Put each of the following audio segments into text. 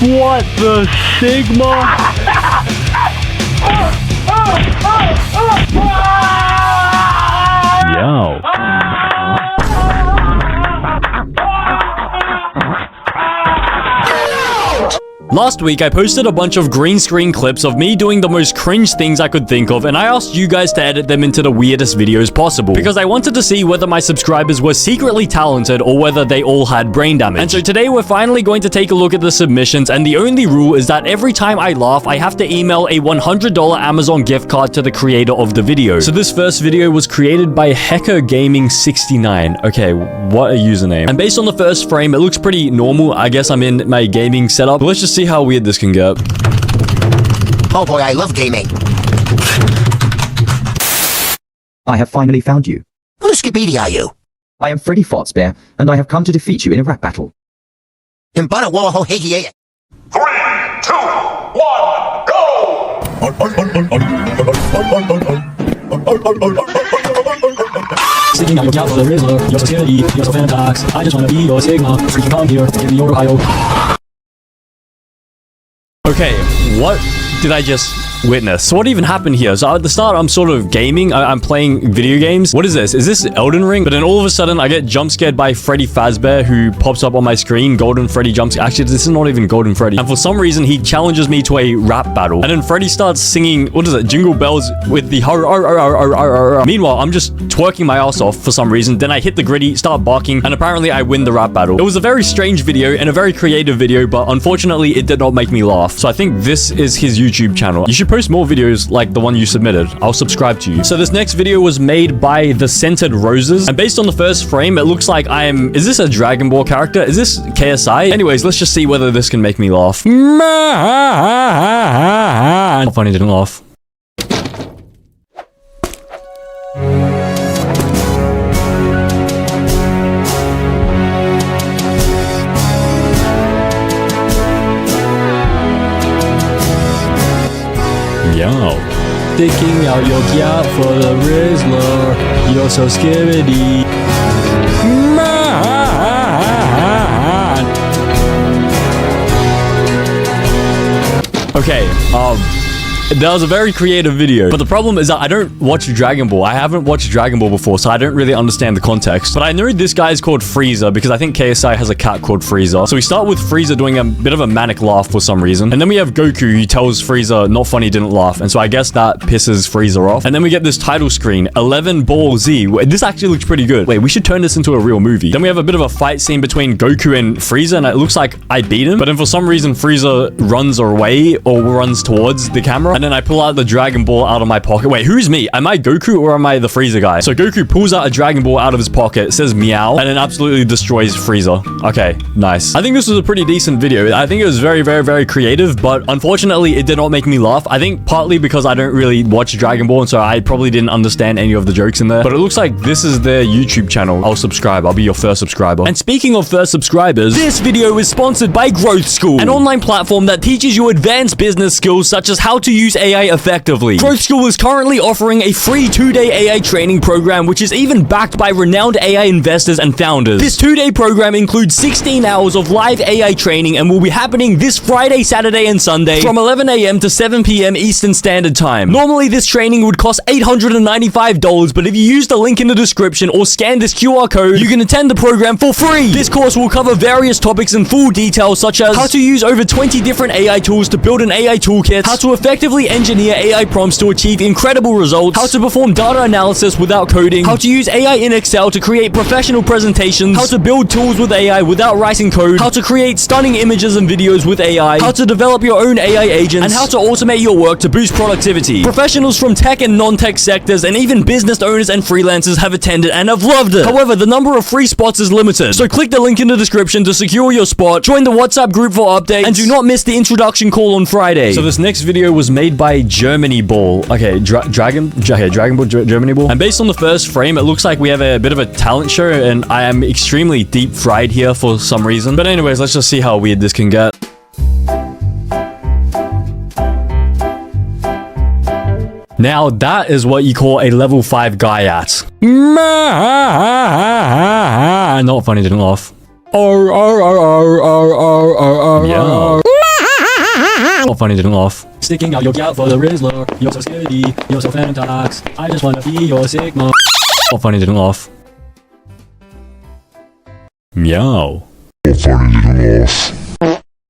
What the Sigma? Yo. Last week, I posted a bunch of green screen clips of me doing the most cringe things I could think of, and I asked you guys to edit them into the weirdest videos possible, because I wanted to see whether my subscribers were secretly talented or whether they all had brain damage. And so today, we're finally going to take a look at the submissions, and the only rule is that every time I laugh, I have to email a $100 Amazon gift card to the creator of the video. So this first video was created by Hecker Gaming 69. Okay, what a username. And based on the first frame, it looks pretty normal. I guess I'm in my gaming setup, but let's just see how weird this can get. Oh boy, I love gaming. I have finally found you. Who Skippy are you? I am Freddy Fartsbear, and I have come to defeat you in a rap battle. In Butter Warhol Higgy. 3, 2, 1, go! Sticking out your cat for the Rizzler. You're so scary, you're so fantax. I just wanna be your Sigma. Freaking come here, give me your Ohio. Okay, what did I just witness? So what even happened here? So at the start, I'm sort of gaming. I'm playing video games. What is this? Is this Elden Ring? But then all of a sudden, I get jump scared by Freddy Fazbear, who pops up on my screen. Golden Freddy jumps. Actually, this is not even Golden Freddy. And for some reason, he challenges me to a rap battle. And then Freddy starts singing, what is it? Jingle bells with the Meanwhile, I'm just twerking my ass off for some reason. Then I hit the gritty, start barking, and apparently I win the rap battle. It was a very strange video and a very creative video, but unfortunately, it did not make me laugh. So I think this is his YouTube channel. You should post more videos like the one you submitted. I'll subscribe to you. So this next video was made by The Scented Roses. And based on the first frame, it looks like is this a Dragon Ball character? Is this KSI? Anyways, let's just see whether this can make me laugh. Not funny, didn't laugh. Yo. Sticking out your cat for the Rizzler. You're so skibidi. Okay, that was a very creative video, but the problem is that I don't watch Dragon Ball. I haven't watched Dragon Ball before, so I don't really understand the context. But I know this guy's called Frieza because I think KSI has a cat called Frieza. So we start with Frieza doing a bit of a manic laugh for some reason. And then we have Goku who tells Frieza, not funny, didn't laugh. And so I guess that pisses Frieza off. And then we get this title screen, 11 Ball Z. This actually looks pretty good. Wait, we should turn this into a real movie. Then we have a bit of a fight scene between Goku and Frieza, and it looks like I beat him. But then for some reason, Frieza runs away or runs towards the camera. And then I pull out the Dragon Ball out of my pocket. Wait, who's me? Am I Goku or am I the Frieza guy? So Goku pulls out a Dragon Ball out of his pocket, says meow, and then absolutely destroys Frieza. Okay, nice. I think this was a pretty decent video. I think it was very, very, very creative, but unfortunately, it did not make me laugh. I think partly because I don't really watch Dragon Ball, and so I probably didn't understand any of the jokes in there. But it looks like this is their YouTube channel. I'll subscribe. I'll be your first subscriber. And speaking of first subscribers, this video is sponsored by Growth School, an online platform that teaches you advanced business skills such as how to use AI effectively. Growth School is currently offering a free 2-day AI training program, which is even backed by renowned AI investors and founders. This 2-day program includes 16 hours of live AI training and will be happening this Friday, Saturday, and Sunday from 11 a.m. to 7 p.m. Eastern Standard Time. Normally, this training would cost $895, but if you use the link in the description or scan this QR code, you can attend the program for free. This course will cover various topics in full detail, such as how to use over 20 different AI tools to build an AI toolkit, how to effectively engineer AI prompts to achieve incredible results, how to perform data analysis without coding, how to use AI in Excel to create professional presentations, how to build tools with AI without writing code, how to create stunning images and videos with AI, how to develop your own AI agents, and how to automate your work to boost productivity. Professionals from tech and non-tech sectors and even business owners and freelancers have attended and have loved it. However, the number of free spots is limited, so click the link in the description to secure your spot, join the WhatsApp group for updates, and do not miss the introduction call on Friday. So this next video was made by Germany Ball. Okay, Dragon Ball Germany Ball. And based on the first frame, it looks like we have a bit of a talent show, and I am extremely deep fried here for some reason. But anyways, let's just see how weird this can get. Now, that is what you call a level 5 guy at. Not funny, didn't laugh. Yeah. Not funny, didn't laugh. Sticking out your gap for the Rizzler. You're so skinny, you're so fantax. I just wanna be your Sigma. Not funny, didn't laugh. Meow.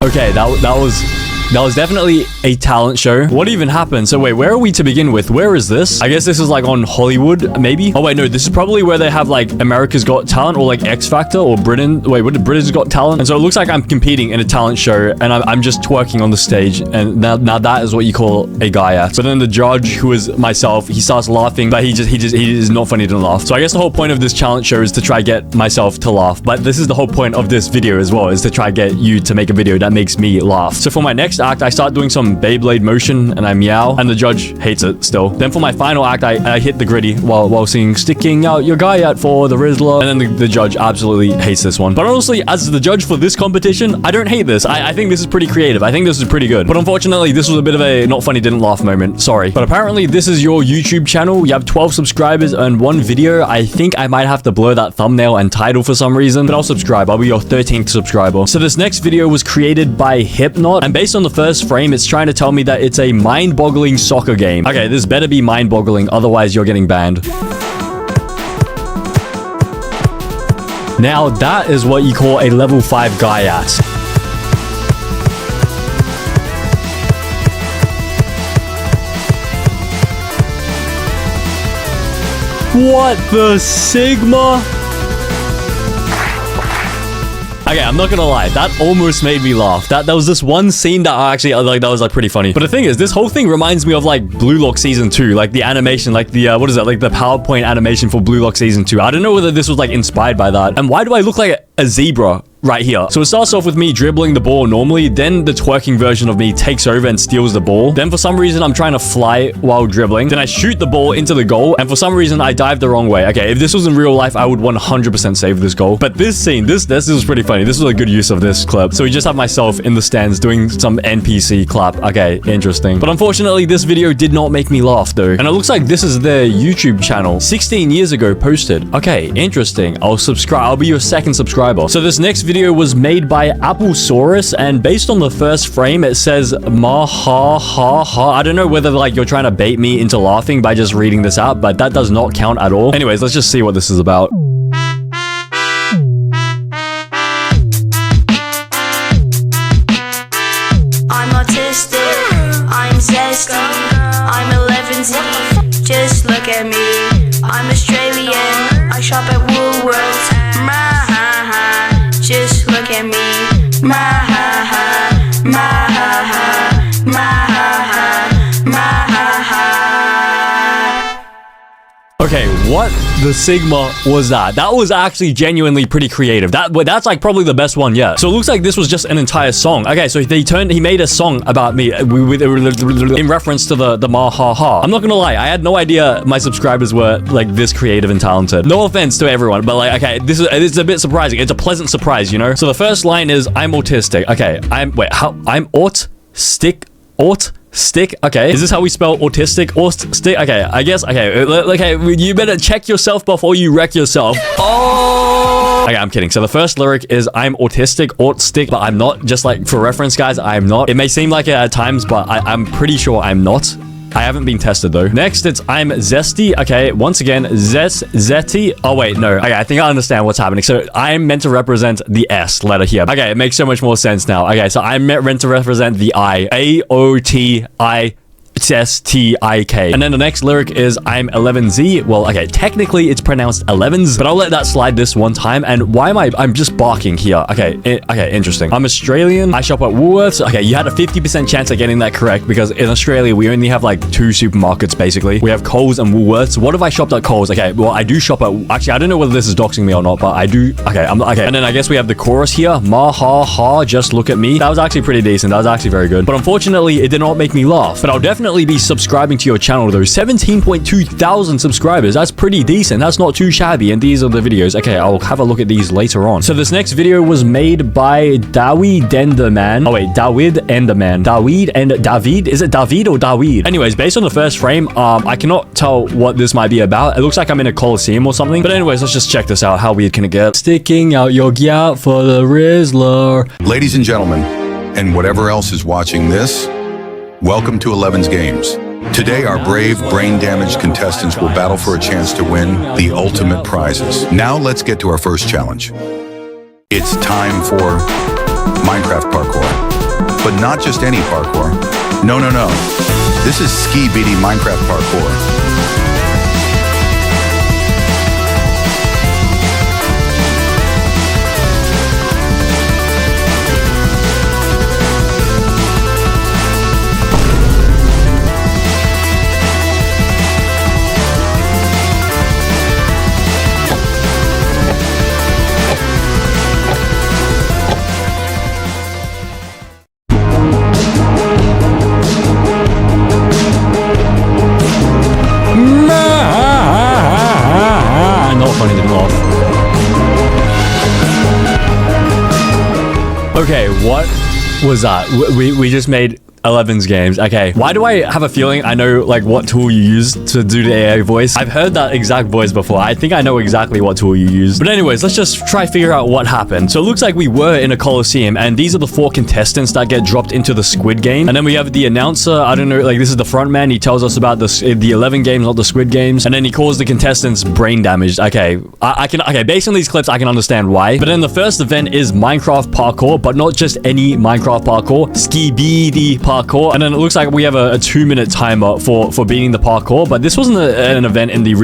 Okay, that was definitely a talent show. What even happened? So wait, where are we to begin with? Where is this? I guess this is like on Hollywood, maybe? Oh wait, no, this is probably where they have like America's Got Talent or like X Factor or Britain. Wait, what did Britain's Got Talent? And so it looks like I'm competing in a talent show and I'm just twerking on the stage. And now that is what you call a guy at. But then the judge, who is myself, he starts laughing, but he is not funny to laugh. So I guess the whole point of this challenge show is to try get myself to laugh. But this is the whole point of this video as well, is to try get you to make a video that makes me laugh. So for my next act, I start doing some Beyblade motion and I meow and the judge hates it still. Then for my final act, I hit the gritty while singing Sticking Out Your Guy Out for the Rizzler. And then the judge absolutely hates this one. But honestly, as the judge for this competition, I don't hate this. I think this is pretty creative. I think this is pretty good. But unfortunately, this was a bit of a not funny, didn't laugh moment. Sorry. But apparently this is your YouTube channel. You have 12 subscribers and 1 video. I think I might have to blur that thumbnail and title for some reason, but I'll subscribe. I'll be your 13th subscriber. So this next video was created by Hypnot, and based on the first frame, it's trying to tell me that it's a mind-boggling soccer game. Okay, this better be mind-boggling, otherwise you're getting banned. Now, that is what you call a level 5 guy at. What the Sigma? Okay, I'm not gonna lie, that almost made me laugh. That was this one scene that I actually, like, that was like pretty funny. But the thing is, this whole thing reminds me of like Blue Lock Season 2, like the animation, like the, what is that, like the PowerPoint animation for Blue Lock Season 2. I don't know whether this was like inspired by that. And why do I look like a zebra right here? So it starts off with me dribbling the ball normally, then the twerking version of me takes over and steals the ball. Then for some reason, I'm trying to fly while dribbling. Then I shoot the ball into the goal, and for some reason, I dive the wrong way. Okay, if this was in real life, I would 100% save this goal. But this scene, this was pretty funny. This was a good use of this clip. So we just have myself in the stands doing some NPC clap. Okay, interesting. But unfortunately, this video did not make me laugh though. And it looks like this is their YouTube channel. 16 years ago posted. Okay, interesting. I'll subscribe. I'll be your 2nd subscriber. So this next video was made by Applesaurus, and based on the first frame, it says ma ha ha ha. I don't know whether like you're trying to bait me into laughing by just reading this out, but that does not count at all. Anyways, let's just see what this is about. I'm autistic, I'm zesty, I'm 11Z, just look at me. I'm Australian, I shop at Woolworths, just look at me. Okay, what the Sigma was that? That was actually genuinely pretty creative. That's like probably the best one yet. So it looks like this was just an entire song. Okay, so he made a song about me in reference to the ma ha ha. I'm not gonna lie, I had no idea my subscribers were like this creative and talented. No offense to everyone, but like, okay, it's a bit surprising. It's a pleasant surprise, you know? So the first line is, I'm autistic. Okay, I'm stick. Okay, is this how we spell autistic? Stick. Okay, I guess. Okay, you better check yourself before you wreck yourself. Oh. Okay, I'm kidding. So the first lyric is, I'm autistic, stick, but I'm not. Just like for reference, guys, I'm not. It may seem like it at times, but I'm pretty sure I'm not. I haven't been tested though. Next, it's I'm zesty. Okay, once again, zesty. Oh wait, no. Okay, I think I understand what's happening. So I'm meant to represent the S letter here. Okay, it makes so much more sense now. Okay, so I'm meant to represent the I. A-O-T-I. S-T-I-K. And then the next lyric is, I'm 11Z. Well, okay, technically it's pronounced 11s, but I'll let that slide this one time. And why am I'm just barking here. Okay, interesting. I'm Australian. I shop at Woolworths. Okay, you had a 50% chance of getting that correct because in Australia, we only have like 2 supermarkets, basically. We have Coles and Woolworths. What if I shopped at Coles? Okay, well, I do shop at... Actually, I don't know whether this is doxing me or not, but I do... Okay, okay. And then I guess we have the chorus here. Ma, ha, ha, just look at me. That was actually pretty decent. That was actually very good. But unfortunately, it did not make me laugh. But I'll definitely be subscribing to your channel though. 17.2 thousand subscribers. That's pretty decent. That's not too shabby. And these are the videos. Okay, I'll have a look at these later on. So this next video was made by Dawid Enderman. Oh wait, Dawid Enderman. Dawid and David. Is it David or Dawid? Anyways, based on the first frame, I cannot tell what this might be about. It looks like I'm in a Coliseum or something. But anyways, let's just check this out. How weird can it get? Sticking out your gyat for the Rizzler. Ladies and gentlemen, and whatever else is watching this, Welcome to 11's Games. Today, our brave, brain-damaged contestants will battle for a chance to win the ultimate prizes. Now, let's get to our first challenge. It's time for Minecraft parkour. But not just any parkour. No. This is Ski-Beady Minecraft parkour. Okay, what was that? We just made 11's Games. Okay, why do I have a feeling I know like what tool you use to do the AI voice? I've heard that exact voice before. I think I know exactly what tool you use. But anyways, let's just try figure out what happened. So it looks like we were in a Coliseum, and these are the 4 contestants that get dropped into the Squid Game. And then we have the announcer. I don't know, like this is the front man. He tells us about the 11 games, not the Squid Games. And then he calls the contestants brain damaged. Okay, okay, based on these clips, I can understand why. But then the first event is Minecraft parkour, but not just any Minecraft parkour, Ski-Beady parkour. And then it looks like we have a 2-minute timer for beating the parkour, but this wasn't an event in the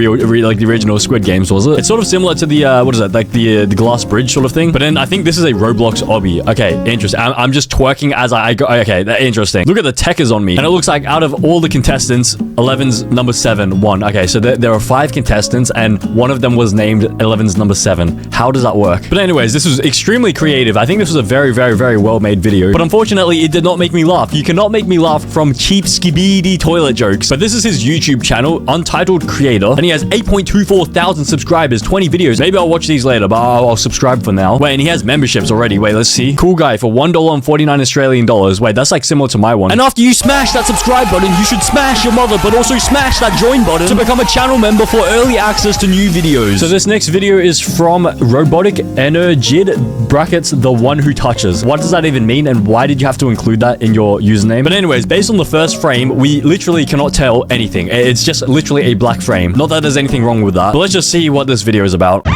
like the original Squid Games, was it? It's sort of similar to the what is that, like the glass bridge sort of thing. But then I think this is a Roblox obby. Okay, interesting. I'm just twerking as I go. Okay, interesting. Look at the tech is on me, and it looks like out of all the contestants, 11's number 7 won. Okay, so there are 5 contestants, and one of them was named 11's number 7. How does that work? But anyways, this was extremely creative. I think this was a very well made video, but unfortunately it did not make me laugh. You cannot make me laugh from cheap Ski-Beady toilet jokes. But this is his YouTube channel, Untitled Creator, and he has 8.24 thousand subscribers, 20 videos. Maybe I'll watch these later, but I'll subscribe for now. Wait, and he has memberships already. Wait, let's see. Cool guy for $1.49 Australian dollars. Wait, that's like similar to my one. And after you smash that subscribe button, you should smash your mother, but also smash that join button to become a channel member for early access to new videos. So this next video is from Robotic Energid brackets the one who touches. What does that even mean, and why did you have to include that in your username? But anyways, based on the first frame, we literally cannot tell anything. It's just literally a black frame. Not that there's anything wrong with that, but let's just see what this video is about.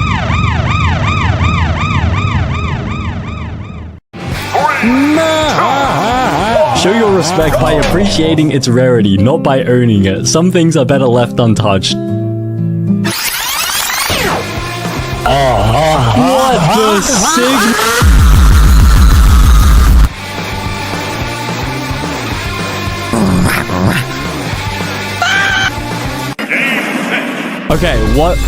Show your respect by appreciating its rarity, not by owning it. Some things are better left untouched. What the sig? Okay, what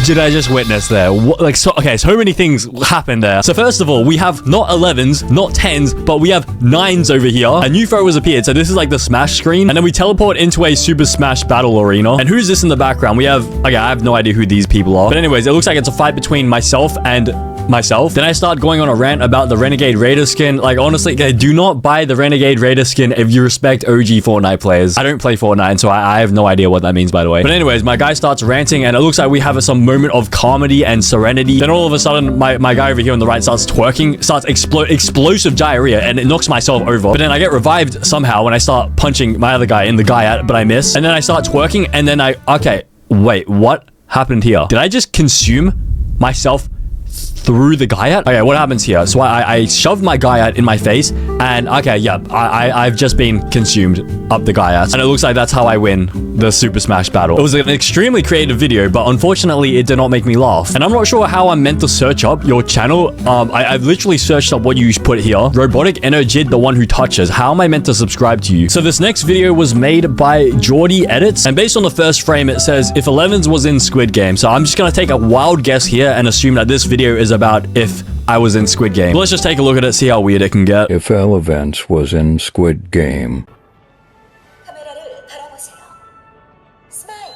did I just witness there? So many things happened there. So first of all, we have not 11s, not 10s, but we have 9s over here. A new photo has appeared. So this is like the Smash screen. And then we teleport into a Super Smash Battle Arena. And who's this in the background? We have, okay, I have no idea who these people are. But anyways, it looks like it's a fight between myself and myself. Then I start going on a rant about the Renegade Raider skin. Like, honestly, do not buy the Renegade Raider skin if you respect OG Fortnite players. I don't play Fortnite, so I have no idea what that means, by the way. But anyways, my guy starts ranting, and it looks like we have some moment of comedy and serenity. Then all of a sudden, my guy over here on the right starts twerking, starts explosive diarrhea, and it knocks myself over. But then I get revived somehow when I start punching my other guy in the guy, but I miss. And then I start twerking, and then okay, wait, what happened here? Did I just consume myself through the Gaiat? Okay, what happens here? So I shoved my Gaiat in my face, and okay, yeah, I've just been consumed up the Gaiat, and it looks like that's how I win the Super Smash Battle. It was an extremely creative video, but unfortunately, it did not make me laugh. And I'm not sure how I'm meant to search up your channel. I've literally searched up what you put here. Robotic Energid, the one who touches. How am I meant to subscribe to you? So this next video was made by Geordie Edits, and based on the first frame, it says if 11's was in Squid Game. So I'm just gonna take a wild guess here and assume that this video is about if I was in Squid Game. But let's just take a look at it, see how weird it can get. If Elevance was in Squid Game.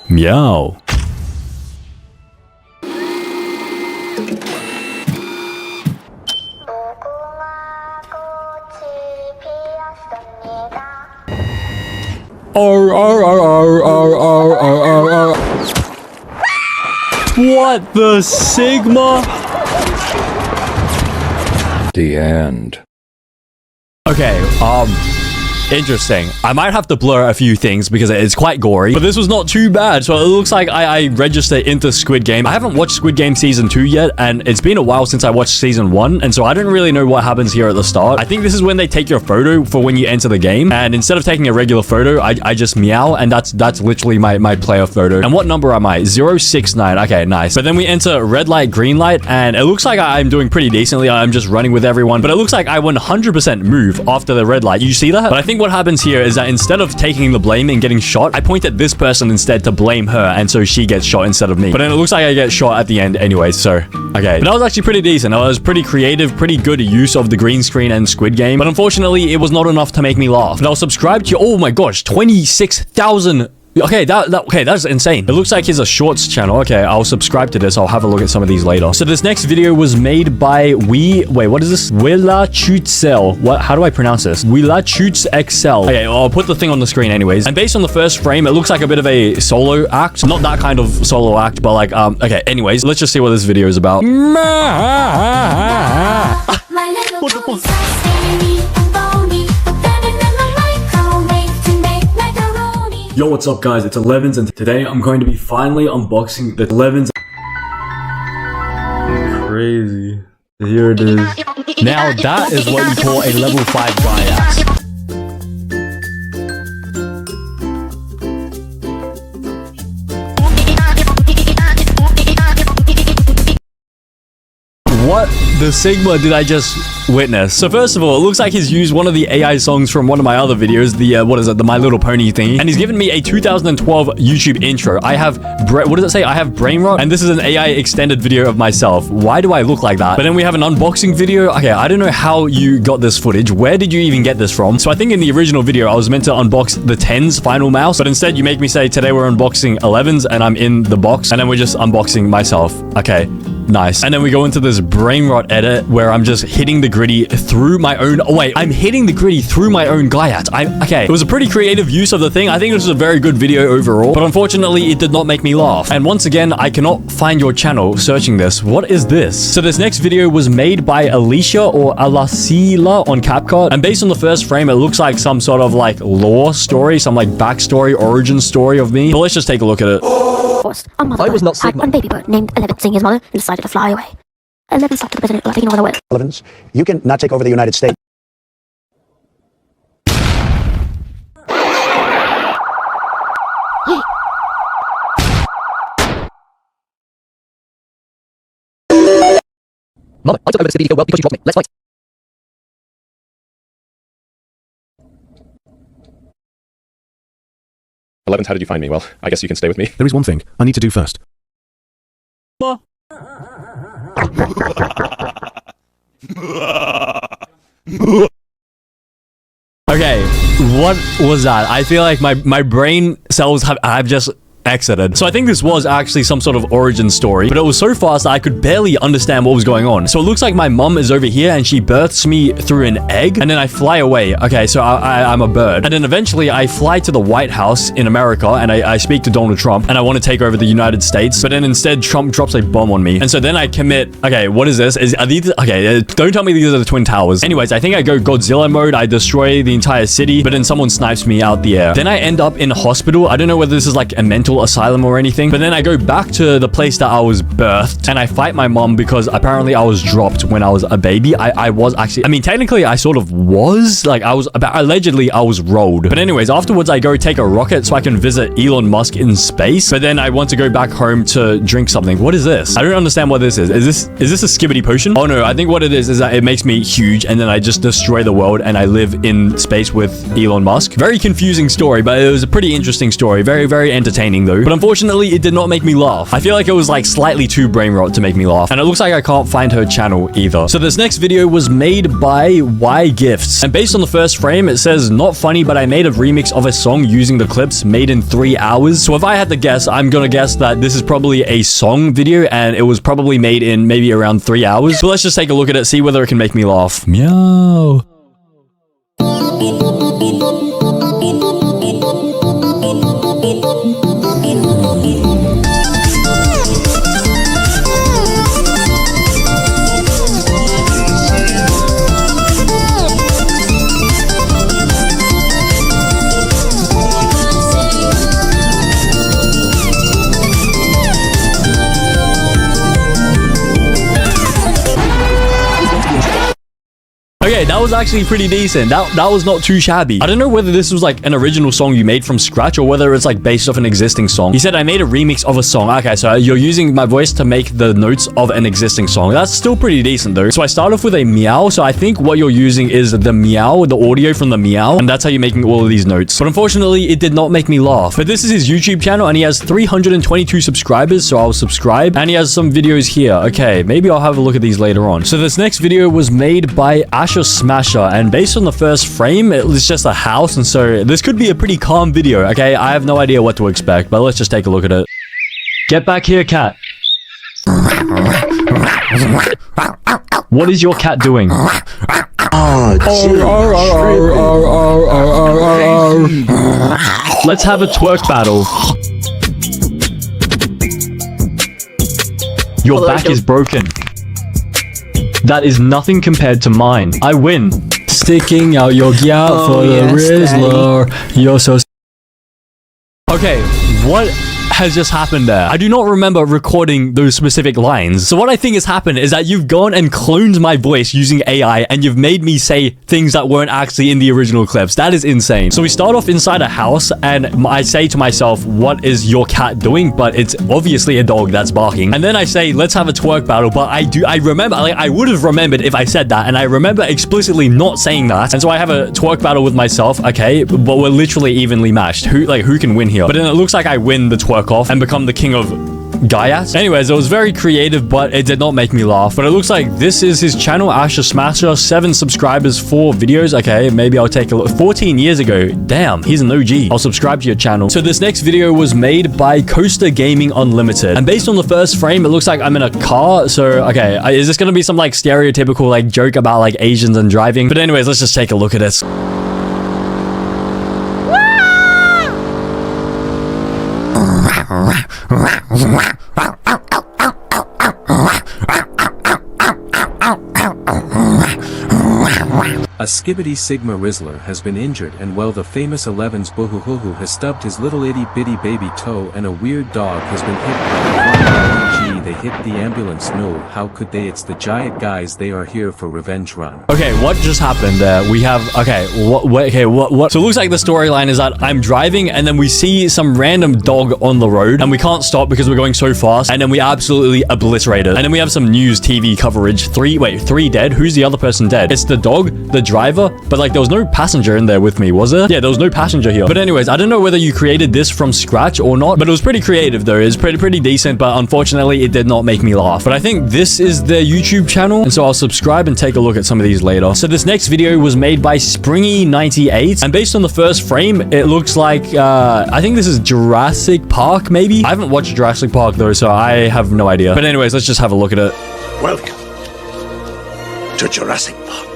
Meow. What the Sigma? The end. Okay, Interesting. I might have to blur a few things because it's quite gory, but this was not too bad. So it looks like I registered into Squid Game. I haven't watched Squid Game season 2 yet, and it's been a while since I watched season 1, and so I don't really know what happens here at the start. I think this is when they take your photo for when you enter the game, and instead of taking a regular photo, I just meow, and that's literally my player photo. And what number am I? 069. Okay, nice. But then we enter red light, green light, and it looks like I'm doing pretty decently. I'm just running with everyone, but it looks like I 100% move after the red light. You see that? But I think what happens here is that instead of taking the blame and getting shot, I point at this person instead to blame her, and so she gets shot instead of me. But then it looks like I get shot at the end anyway, so okay. But that was actually pretty decent. That was pretty creative, pretty good use of the green screen and Squid Game. But unfortunately, it was not enough to make me laugh. But I'll subscribe to you. Oh my gosh, 26,000. Okay, that's insane. It looks like he's a shorts channel. Okay, I'll subscribe to this. I'll have a look at some of these later. So this next video was made by wait, what is this? Willachutzel. How do I pronounce this? Willachutzel. Okay, I'll put the thing on the screen anyways. And based on the first frame, it looks like a bit of a solo act. Not that kind of solo act, but like, okay, anyways, let's just see what this video is about. Yo, what's up guys, it's Elevens, and today I'm going to be finally unboxing the Elevens. Crazy. Here it is. Now that is what you call a level 5 dry axe. What the Sigma did I just witness? So first of all, it looks like he's used one of the AI songs from one of my other videos, the what is it, the My Little Pony thingy, and he's given me a 2012 YouTube intro. I have what does it say? I have brain rot, and this is an AI extended video of myself. Why do I look like that? But then we have an unboxing video. Okay, I don't know how you got this footage. Where did you even get this from? So I think in the original video I was meant to unbox the 10's final mouse, but instead you make me say today we're unboxing 11's, and I'm in the box, and then we're just unboxing myself. Okay, nice. And then we go into this brain rot edit where I'm just hitting the gritty through my own. Oh wait, I'm hitting the gritty through my own Gaiat. Okay. It was a pretty creative use of the thing. I think this was a very good video overall, but unfortunately it did not make me laugh. And once again, I cannot find your channel searching this. What is this? So this next video was made by Alicia or Alasila on CapCut, and based on the first frame, it looks like some sort of like lore story, some like backstory, origin story of me. But let's just take a look at it. I was not Sigma. One baby bird named 11 seeing his mother and decided to fly away. 11 stopped to the president, taking over the world. 11's, you can not take over the United States. Mother, I took over the city to go well because you dropped me. Let's fight. 11's, how did you find me? Well, I guess you can stay with me. There is one thing I need to do first. Okay, what was that? I feel like my brain cells have just exited. So I think this was actually some sort of origin story, but it was so fast that I could barely understand what was going on. So it looks like my mum is over here and she births me through an egg, and then I fly away. Okay, so I'm a bird. And then eventually I fly to the White House in America, and I speak to Donald Trump, and I want to take over the United States, but then instead Trump drops a bomb on me. And so then I commit, okay, what is this? Are these, okay, don't tell me these are the Twin Towers. Anyways, I think I go Godzilla mode, I destroy the entire city, but then someone snipes me out the air. Then I end up in a hospital. I don't know whether this is like a mental asylum or anything, but then I go back to the place that I was birthed, and I fight my mom because apparently I was dropped when I was a baby. I was actually, I mean, technically I sort of was, like I was, allegedly I was rolled. But anyways, afterwards I go take a rocket so I can visit Elon Musk in space, but then I want to go back home to drink something. What is this? I don't understand what this is. Is this a skibbity potion? Oh no, I think what it is that it makes me huge, and then I just destroy the world and I live in space with Elon Musk. Very confusing story, but it was a pretty interesting story. Very, very entertaining though. But unfortunately, it did not make me laugh. I feel like it was like slightly too brain rot to make me laugh. And it looks like I can't find her channel either. So this next video was made by Y Gifts. And based on the first frame, it says, not funny, but I made a remix of a song using the clips made in 3 hours. So if I had to guess, I'm gonna guess that this is probably a song video, and it was probably made in maybe around 3 hours. So let's just take a look at it, see whether it can make me laugh. Meow. Okay, that was actually pretty decent. That was not too shabby. I don't know whether this was like an original song you made from scratch or whether it's like based off an existing song. He said, I made a remix of a song. Okay, so you're using my voice to make the notes of an existing song. That's still pretty decent though. So I start off with a meow. So I think what you're using is the meow, the audio from the meow, and that's how you're making all of these notes. But unfortunately, it did not make me laugh. But this is his YouTube channel and he has 322 subscribers, so I'll subscribe. And he has some videos here. Okay, maybe I'll have a look at these later on. So this next video was made by Asher Smasher, and based on the first frame, it was just a house, and so this could be a pretty calm video. Okay, I have no idea what to expect, but let's just take a look at it. Get back here, cat. What is your cat doing? Let's have a twerk battle. Your back is broken. That is nothing compared to mine. I win. Sticking out your gyal for the Rizzler. You're so... Okay, what has just happened there? I do not remember recording those specific lines. So what I think has happened is that you've gone and cloned my voice using AI and you've made me say things that weren't actually in the original clips. That is insane. So we start off inside a house and I say to myself, what is your cat doing? But it's obviously a dog that's barking. And then I say, let's have a twerk battle. But I remember, like, I would have remembered if I said that. And I remember explicitly not saying that. And so I have a twerk battle with myself. Okay, but we're literally evenly matched. Who can win here? But then it looks like I win the twerk off and become the king of Gaia's. Anyways, it was very creative, but it did not make me laugh. But it looks like this is his channel, Asher Smasher. 7 subscribers, 4 videos. Okay, maybe I'll take a look. 14 years ago. Damn, he's an OG. I'll subscribe to your channel. So this next video was made by Coaster Gaming Unlimited. And based on the first frame, it looks like I'm in a car. So, okay, is this going to be some like stereotypical like joke about like Asians and driving? But anyways, let's just take a look at it. A Skibbity Sigma Rizzler has been injured and while the famous Eleven's Boohoo has stubbed his little itty bitty baby toe and a weird dog has been hit by the they hit the ambulance. No, how could they? It's the giant guys. They are here for revenge run. Okay, what just happened there? We have, okay, what? So it looks like the storyline is that I'm driving and then we see some random dog on the road and we can't stop because we're going so fast and then we absolutely obliterate it. And then we have some news TV coverage. 3 dead. Who's the other person dead? It's the dog, the driver, but like there was no passenger in there with me, was there? Yeah, there was no passenger here. But anyways, I don't know whether you created this from scratch or not, but it was pretty creative though. It's pretty decent, but unfortunately it did not make me laugh. But I think this is their YouTube channel, and so I'll subscribe and take a look at some of these later. So this next video was made by Springy98, and based on the first frame, it looks like, I think this is Jurassic Park, maybe? I haven't watched Jurassic Park though, so I have no idea. But anyways, let's just have a look at it. Welcome to Jurassic Park.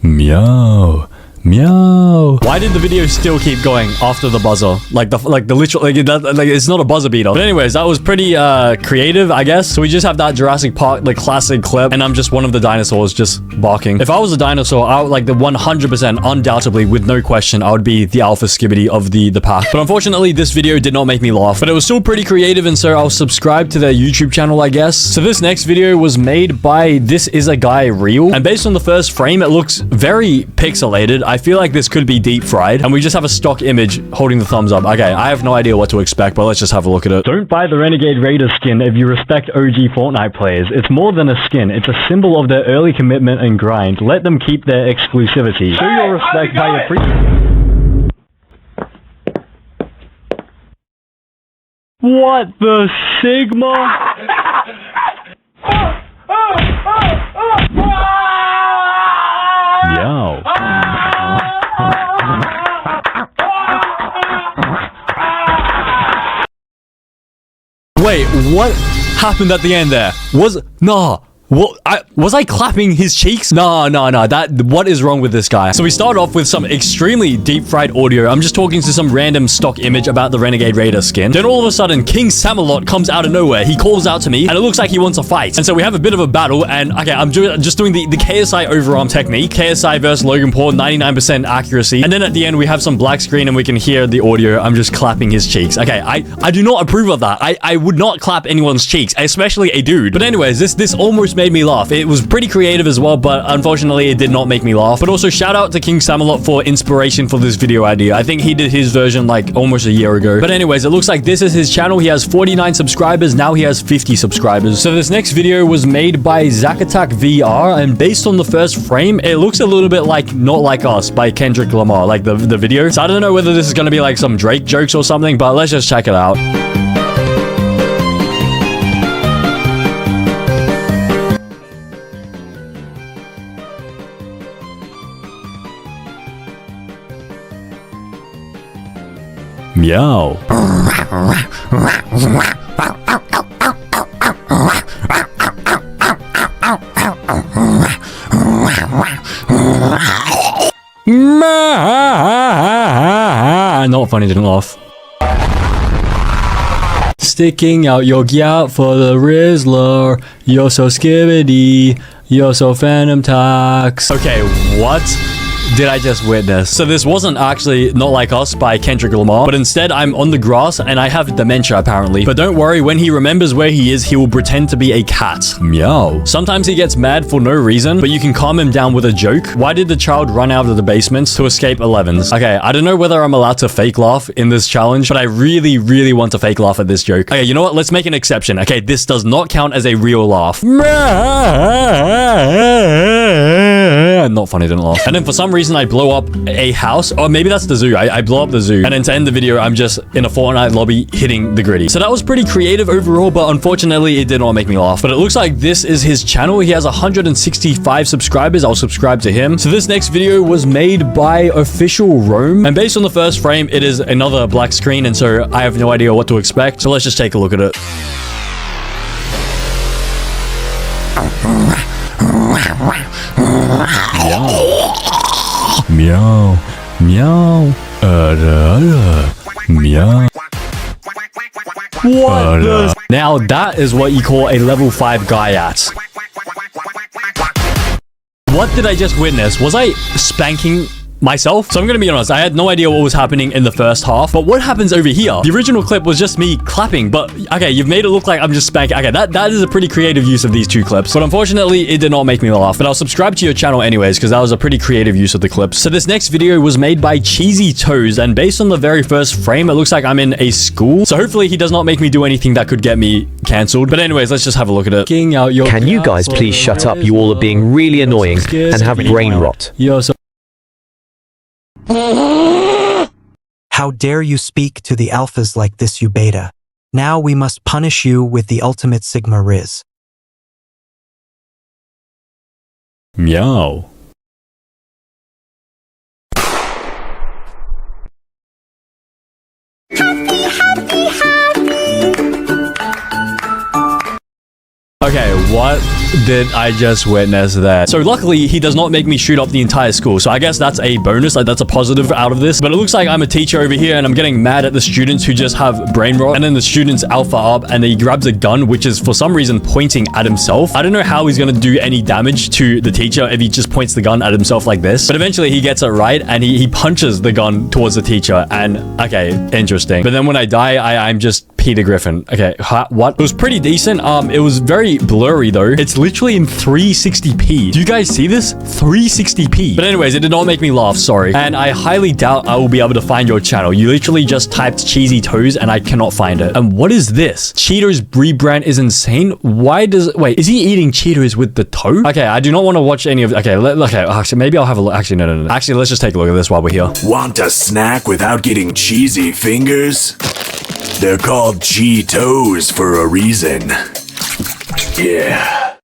Meow, meow. Why did the video still keep going after the buzzer? Like the literal, like it's not a buzzer beater. But anyways, that was pretty creative, I guess. So we just have that Jurassic Park, like classic clip, and I'm just one of the dinosaurs just barking. If I was a dinosaur, I would like the 100%, undoubtedly, with no question, I would be the alpha skibbity of the pack. But unfortunately, this video did not make me laugh. But it was still pretty creative, and so I'll subscribe to their YouTube channel, I guess. So this next video was made by This Is a Guy Real, and based on the first frame, it looks very pixelated. I feel like this could be deep fried, and we just have a stock image holding the thumbs up. Okay, I have no idea what to expect, but let's just have a look at it. Don't buy the Renegade Raider skin if you respect OG Fortnite players. It's more than a skin. It's a symbol of their early commitment and grind. Let them keep their exclusivity. Show your respect by appreciating. What the Sigma? Yo. Wait, what happened at the end there? What? Was I clapping his cheeks? No. What is wrong with this guy? So we start off with some extremely deep fried audio. I'm just talking to some random stock image about the Renegade Raider skin. Then all of a sudden, King Samalot comes out of nowhere. He calls out to me, and it looks like he wants a fight. And so we have a bit of a battle, and okay, I'm just doing the KSI overarm technique. KSI versus Logan Paul, 99% accuracy. And then at the end, we have some black screen, and we can hear the audio. I'm just clapping his cheeks. Okay, I do not approve of that. I would not clap anyone's cheeks, especially a dude. But anyways, this almost made me laugh. It was pretty creative as well, but unfortunately it did not make me laugh. But also shout out to King Samalot for inspiration for this video idea. I think he did his version like almost a year ago. But anyways, it looks like this is his channel. He has 49 subscribers. Now he has 50 subscribers. So this next video was made by Zakatak VR, and based on the first frame, it looks a little bit like Not Like Us by Kendrick Lamar, like the video. So I don't know whether this is going to be like some Drake jokes or something, but let's just check it out. Meow. Not funny, didn't laugh. Sticking out your gout for the Rizzler. You're so skibbity. You're so Phantom Tax. Okay, what did I just witness? So this wasn't actually Not Like Us by Kendrick Lamar, but instead I'm on the grass and I have dementia apparently. But don't worry, when he remembers where he is, he will pretend to be a cat. Meow. Sometimes he gets mad for no reason, but you can calm him down with a joke. Why did the child run out of the basement? To escape 11s. Okay, I don't know whether I'm allowed to fake laugh in this challenge, but I really want to fake laugh at this joke. Okay, you know what? Let's make an exception. Okay, this does not count as a real laugh. Not funny, didn't laugh. And then for some reason I blow up a house, or maybe that's the zoo. I blow up the zoo, and then to end the video I'm just in a Fortnite lobby hitting the gritty. So that was pretty creative overall, but unfortunately it did not make me laugh. But it looks like this is his channel. He has 165 subscribers. I'll subscribe to him. So this next video was made by Official Rome, and based on the first frame it is another black screen, and so I have no idea what to expect. So let's just take a look at it. Meow. Meow. Meow. What the? Now that is what you call a level 5 guy at. What did I just witness? Was I spanking myself? So I'm gonna be honest, I had no idea what was happening in the first half, but what happens over here? The original clip was just me clapping, but okay, you've made it look like I'm just spanking. Okay, that is a pretty creative use of these two clips, but unfortunately it did not make me laugh. But I'll subscribe to your channel anyways, because that was a pretty creative use of the clips. So this next video was made by Cheesy Toes, and based on the very first frame, it looks like I'm in a school. So hopefully he does not make me do anything that could get me cancelled. But anyways, let's just have a look at it. Can you guys please shut up? You all are being really annoying and have brain rot. How dare you speak to the alphas like this, you beta? Now we must punish you with the ultimate Sigma Riz. Meow. Okay, what did I just witness there? So luckily, he does not make me shoot up the entire school. So I guess that's a bonus. Like, that's a positive out of this. But it looks like I'm a teacher over here and I'm getting mad at the students who just have brain rot. And then the students alpha up and he grabs a gun, which is for some reason pointing at himself. I don't know how he's going to do any damage to the teacher if he just points the gun at himself like this. But eventually he gets it right and he punches the gun towards the teacher. And okay, interesting. But then when I die, I'm just Peter Griffin. Okay, what? It was pretty decent. It was very blurry though. It's literally in 360p. Do you guys see this? 360p. But anyways, it did not make me laugh, sorry. And I highly doubt I will be able to find your channel. You literally just typed Cheesy Toes and I cannot find it. And what is this? Cheetos rebrand is insane. Why does... Wait, is he eating Cheetos with the toe? Okay, I do not want to watch any of... Okay, actually, maybe I'll have a look. Actually, no. Actually, let's just take a look at this while we're here. Want a snack without getting cheesy fingers? They're called Cheetos for a reason. Yeah.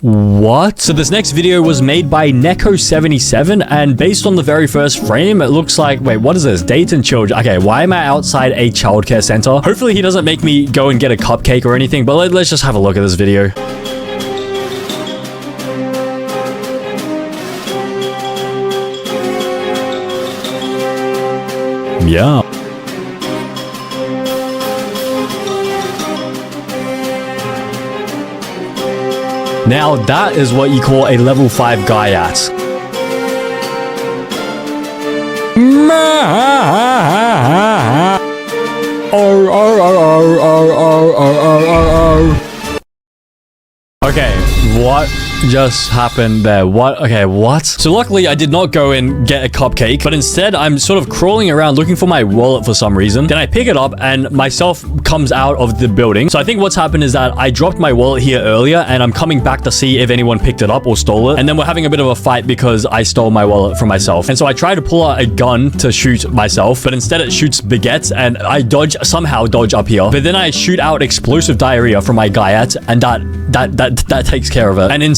What? So this next video was made by Neko77, and based on the very first frame, it looks like... Wait, what is this? Dayton Children. Okay, why am I outside a childcare center? Hopefully he doesn't make me go and get a cupcake or anything, but let's just have a look at this video. Yeah. Now that is what you call a level 5 Gaiat. Okay, what just happened there? What? Okay, what? So luckily I did not go and get a cupcake, but instead I'm sort of crawling around looking for my wallet for some reason. Then I pick it up and myself comes out of the building. So I think what's happened is that I dropped my wallet here earlier and I'm coming back to see if anyone picked it up or stole it. And then we're having a bit of a fight because I stole my wallet from myself. And so I try to pull out a gun to shoot myself, but instead it shoots baguettes and I somehow dodge up here. But then I shoot out explosive diarrhea from my Gaiat and that takes care of it. And in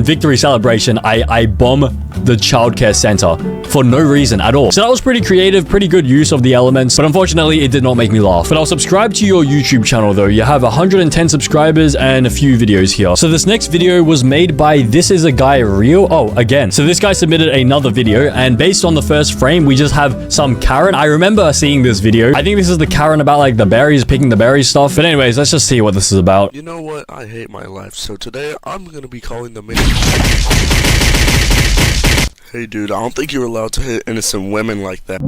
victory celebration, I bomb the childcare center for no reason at all. So that was pretty creative, pretty good use of the elements, but unfortunately it did not make me laugh. But I'll subscribe to your YouTube channel though. You have 110 subscribers and a few videos here. So this next video was made by This Is a Guy Real. Oh, again. So this guy submitted another video and based on the first frame, we just have some Karen. I remember seeing this video. I think this is the Karen about like the berries, picking the berries stuff. But anyways, let's just see what this is about. You know what? I hate my life. So today I'm gonna be calling the Hey dude, I don't think you're allowed to hit innocent women like that.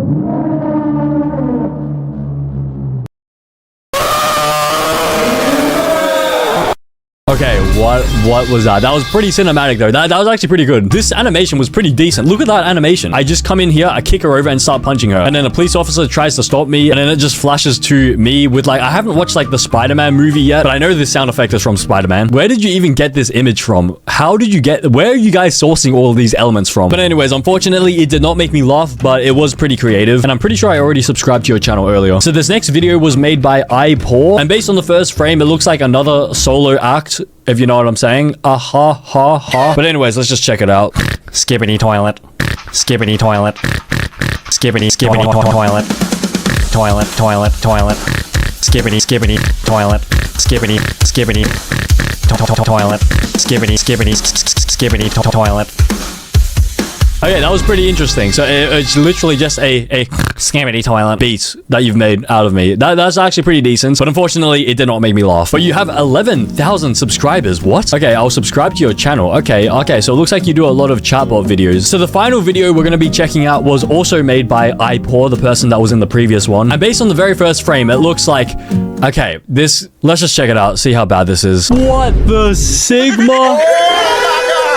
Okay, what was that? That was pretty cinematic though. That was actually pretty good. This animation was pretty decent. Look at that animation. I just come in here, I kick her over and start punching her. And then a police officer tries to stop me and then it just flashes to me with like, I haven't watched like the Spider-Man movie yet, but I know this sound effect is from Spider-Man. Where did you even get this image from? How did you where are you guys sourcing all of these elements from? But anyways, unfortunately, it did not make me laugh, but it was pretty creative. And I'm pretty sure I already subscribed to your channel earlier. So this next video was made by iPaw. And based on the first frame, it looks like another solo act, if you know what I'm saying. Ha ha ha. But anyways, let's just check it out. Skippity toilet. Skippity toilet. Skippity toilet. Toilet, toilet, toilet. Skippity toilet. Skippity toilet. Skippity toilet. Okay, that was pretty interesting. So it's literally just a scammy toilet beat that you've made out of me. That's actually pretty decent, but unfortunately, it did not make me laugh. But you have 11,000 subscribers. What? Okay, I'll subscribe to your channel. Okay, so it looks like you do a lot of chatbot videos. So the final video we're going to be checking out was also made by iPaw, the person that was in the previous one. And based on the very first frame, it looks like... Okay, let's just check it out, see how bad this is. What the Sigma?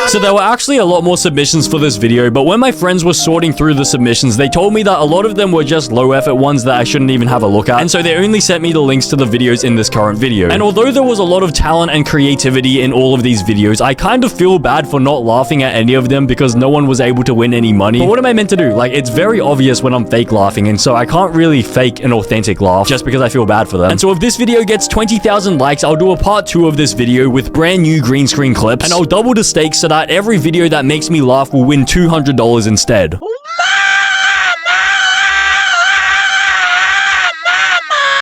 So there were actually a lot more submissions for this video, but when my friends were sorting through the submissions, they told me that a lot of them were just low effort ones that I shouldn't even have a look at. And so they only sent me the links to the videos in this current video. And although there was a lot of talent and creativity in all of these videos, I kind of feel bad for not laughing at any of them because no one was able to win any money. But what am I meant to do? Like, it's very obvious when I'm fake laughing, and so I can't really fake an authentic laugh just because I feel bad for them. And so if this video gets 20,000 likes, I'll do a part 2 of this video with brand new green screen clips, and I'll double the stakes so that every video that makes me laugh will win $200 instead.